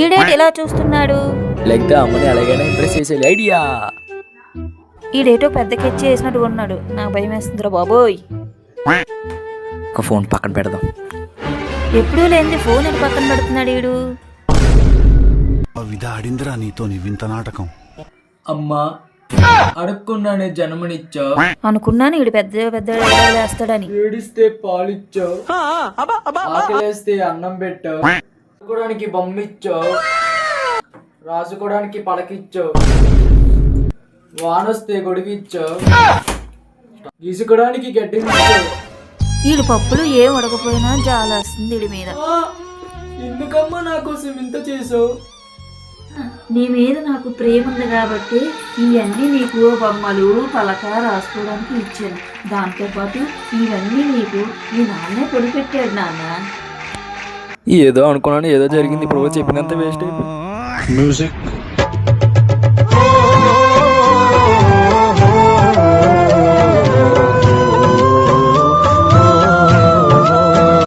ఈడేటి ఇలా చూస్తున్నాడు? లేకపోతే అమ్మని అలాగైనా ఇంప్రెస్ చేసేది ఐడియా. ఈడేటో పెద్ద కెచ్చి వేసినట్టు ఉన్నాడు. నాకు భయం వేస్తుందిరా బాబోయ్. ఒక ఫోన్ పక్కన పెడదాం. ఎప్పుడూ లేని ఫోన్ ఎటు పక్కన పెడుతున్నాడు ఈడు. ఆడిందిరా నీతో నీ వింత నాటకం. అమ్మా అడుక్కున్నానే జన్మనిచ్చా అనుకున్నాను ఈడు పెద్ద పెద్ద వేస్తాడని. ఏడిస్తే పాలిచ్చావు, ఆకలేస్తే అన్నం పెట్టావు, రాసుకోవడానికి బొమ్మిచ్చావు, రాసుకోవడానికి పలకిచ్చావు, వానొస్తే గొడుగిచ్చావు, గీసుకోవడానికి గడ్డిచ్చావు. వీడు పప్పులు ఏం ఉడకపోయినా జాలేస్తుంది వీడి మీద. ఎందుకమ్మా నా కోసం ఇంత చేసావు? నీ మీద నాకు ప్రేమ ఉంది కాబట్టి ఇవన్నీ నీకు బొమ్మలు పలక రాసుకోవడానికి ఇచ్చాను. దాంతోపాటు ఇవన్నీ నీకు నీ నాన్నే కొనిపెట్టాడు నాన్న. ఏదో అనుకున్నాను, ఏదో జరిగింది. ఇప్పుడు చెప్పినంత వేస్ట్ అయిపోయింది. మ్యూజిక్